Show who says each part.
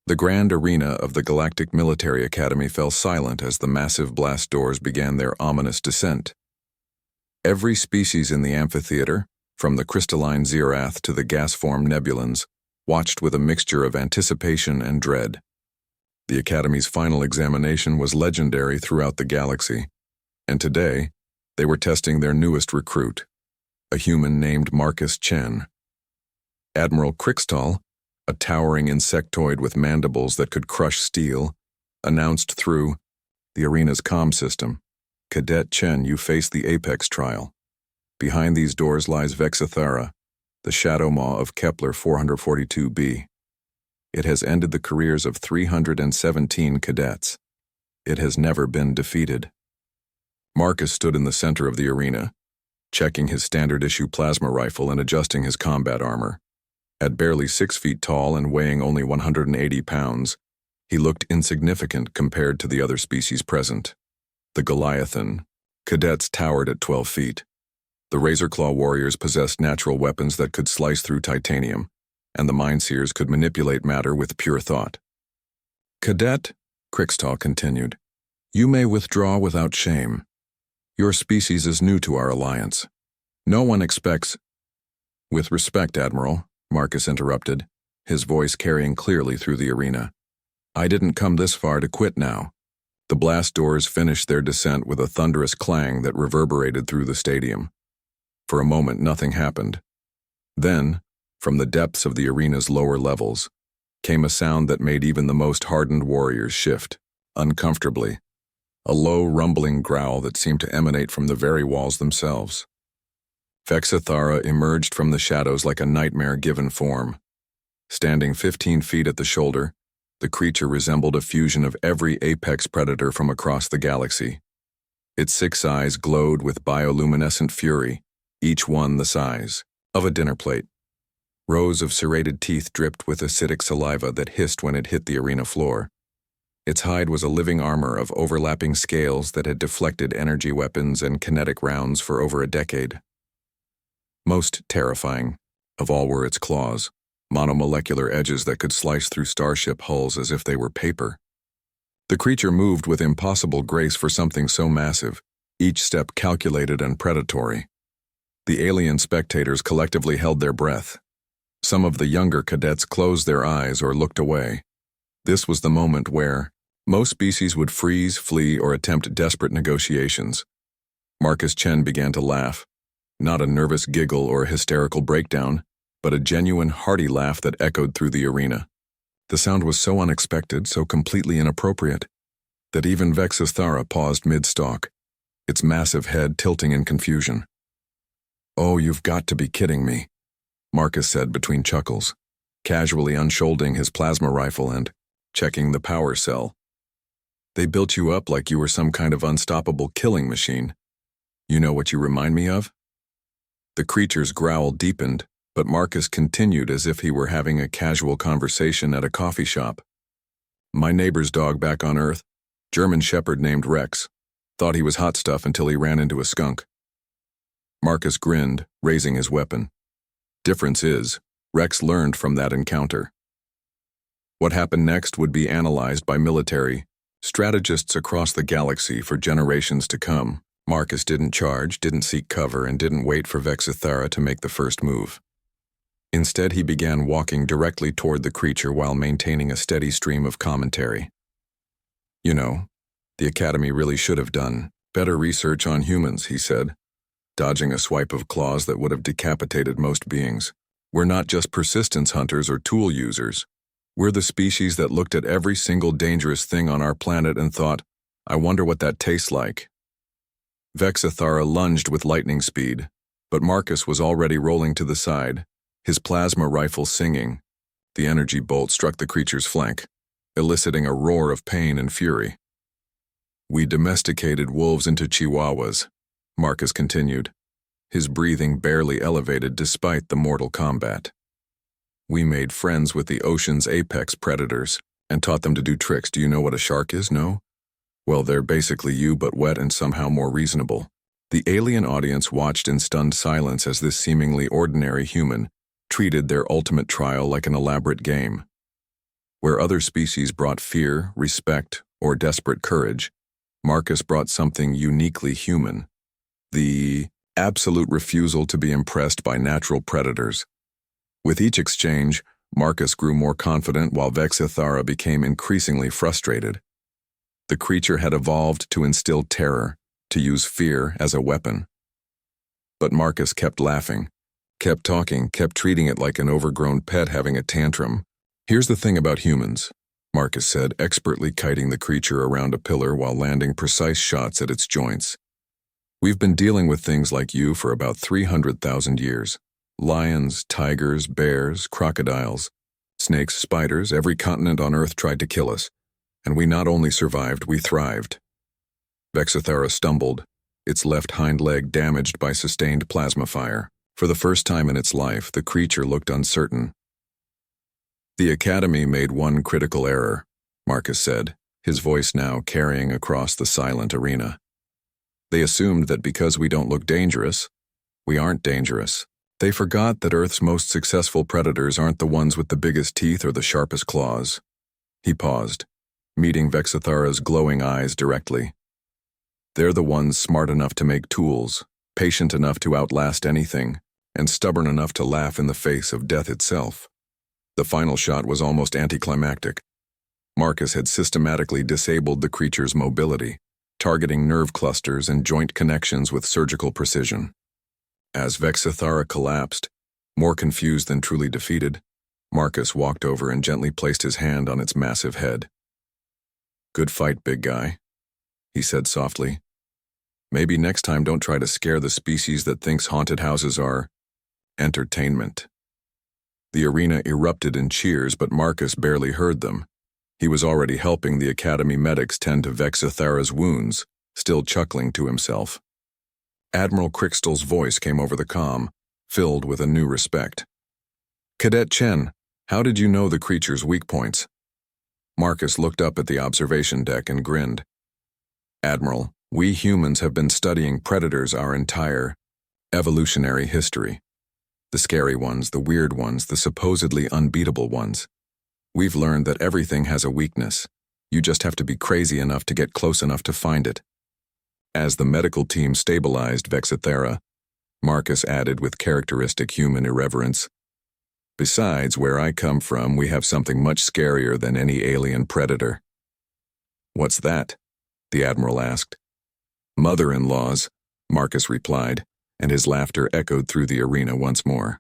Speaker 1: The grand arena of the Galactic Military Academy fell silent as the massive blast doors began their ominous descent. Every species in the amphitheater, from the crystalline Zirath to the gas-formed nebulans, watched with a mixture of anticipation and dread. The Academy's final examination was legendary throughout the galaxy, and today, they were testing their newest recruit, a human named Marcus Chen. Admiral Crixtal, a towering insectoid with mandibles that could crush steel, announced through the arena's comm system, "Cadet Chen, you face the Apex trial. Behind these doors lies Vexithara, the shadow maw of Kepler 442b. It has ended the careers of 317 cadets. It has never been defeated." Marcus stood in the center of the arena, checking his standard-issue plasma rifle and adjusting his combat armor. At barely 6 feet tall and weighing only 180 pounds, he looked insignificant compared to the other species present. The Goliathan cadets towered at 12 feet. The Razorclaw warriors possessed natural weapons that could slice through titanium, and the Mindseers could manipulate matter with pure thought. "Cadet," Crixtal continued, "you may withdraw without shame. Your species is new to our alliance. No one expects—" "With respect, Admiral," Marcus interrupted, his voice carrying clearly through the arena. "I didn't come this far to quit now." The blast doors finished their descent with a thunderous clang that reverberated through the stadium. For a moment, nothing happened. Then, from the depths of the arena's lower levels, came a sound that made even the most hardened warriors shift, uncomfortably, a low, rumbling growl that seemed to emanate from the very walls themselves. Vexithara emerged from the shadows like a nightmare-given form. Standing 15 feet at the shoulder, the creature resembled a fusion of every apex predator from across the galaxy. Its 6 eyes glowed with bioluminescent fury, each one the size of a dinner plate. Rows of serrated teeth dripped with acidic saliva that hissed when it hit the arena floor. Its hide was a living armor of overlapping scales that had deflected energy weapons and kinetic rounds for over a decade. Most terrifying of all were its claws, monomolecular edges that could slice through starship hulls as if they were paper. The creature moved with impossible grace for something so massive, each step calculated and predatory. The alien spectators collectively held their breath. Some of the younger cadets closed their eyes or looked away. This was the moment where most species would freeze, flee, or attempt desperate negotiations. Marcus Chen began to laugh. Not a nervous giggle or a hysterical breakdown, but a genuine, hearty laugh that echoed through the arena. The sound was so unexpected, so completely inappropriate, that even Vexithara paused mid-stalk, its massive head tilting in confusion. "Oh, you've got to be kidding me," Marcus said between chuckles, casually unshouldering his plasma rifle and checking the power cell. "They built you up like you were some kind of unstoppable killing machine. You know what you remind me of?" The creature's growl deepened, but Marcus continued as if he were having a casual conversation at a coffee shop. "My neighbor's dog back on Earth, German shepherd named Rex, thought he was hot stuff until he ran into a skunk." Marcus grinned, raising his weapon. Difference is, Rex learned from that encounter. What happened next would be analyzed by military strategists across the galaxy for generations to come. Marcus didn't charge, didn't seek cover, and didn't wait for Vexithara to make the first move. Instead, he began walking directly toward the creature while maintaining a steady stream of commentary. "You know, the Academy really should have done better research on humans," he said, dodging a swipe of claws that would have decapitated most beings. "We're not just persistence hunters or tool users. We're the species that looked at every single dangerous thing on our planet and thought, I wonder what that tastes like." Vexithara lunged with lightning speed, but Marcus was already rolling to the side, his plasma rifle singing. The energy bolt struck the creature's flank, eliciting a roar of pain and fury. "We domesticated wolves into chihuahuas," Marcus continued, his breathing barely elevated despite the mortal combat. "We made friends with the ocean's apex predators and taught them to do tricks. Do you know what a shark is, no? Well, they're basically you but wet and somehow more reasonable." The alien audience watched in stunned silence as this seemingly ordinary human treated their ultimate trial like an elaborate game. Where other species brought fear, respect, or desperate courage, Marcus brought something uniquely human: the absolute refusal to be impressed by natural predators. With each exchange, Marcus grew more confident while Vexithara became increasingly frustrated. The creature had evolved to instill terror, to use fear as a weapon. But Marcus kept laughing, kept talking, kept treating it like an overgrown pet having a tantrum. "Here's the thing about humans," Marcus said, expertly kiting the creature around a pillar while landing precise shots at its joints. "We've been dealing with things like you for about 300,000 years. Lions, tigers, bears, crocodiles, snakes, spiders, every continent on Earth tried to kill us. And we not only survived, we thrived." Vexithara stumbled, its left hind leg damaged by sustained plasma fire. For the first time in its life, the creature looked uncertain. "The Academy made one critical error," Marcus said, his voice now carrying across the silent arena. "They assumed that because we don't look dangerous, we aren't dangerous. They forgot that Earth's most successful predators aren't the ones with the biggest teeth or the sharpest claws." He paused, meeting Vexithara's glowing eyes directly. "They're the ones smart enough to make tools, patient enough to outlast anything, and stubborn enough to laugh in the face of death itself." The final shot was almost anticlimactic. Marcus had systematically disabled the creature's mobility, targeting nerve clusters and joint connections with surgical precision. As Vexithara collapsed, more confused than truly defeated, Marcus walked over and gently placed his hand on its massive head. "Good fight, big guy," he said softly. "Maybe next time don't try to scare the species that thinks haunted houses are entertainment." The arena erupted in cheers, but Marcus barely heard them. He was already helping the Academy medics tend to Vexithara's wounds, still chuckling to himself. Admiral Crixtal's voice came over the comm, filled with a new respect. "Cadet Chen, how did you know the creature's weak points?" Marcus looked up at the observation deck and grinned. "Admiral, we humans have been studying predators our entire evolutionary history. The scary ones, the weird ones, the supposedly unbeatable ones. We've learned that everything has a weakness. You just have to be crazy enough to get close enough to find it." As the medical team stabilized Vexithara, Marcus added with characteristic human irreverence, "Besides, where I come from, we have something much scarier than any alien predator." "What's that?" the Admiral asked. "Mother-in-laws," Marcus replied, and his laughter echoed through the arena once more.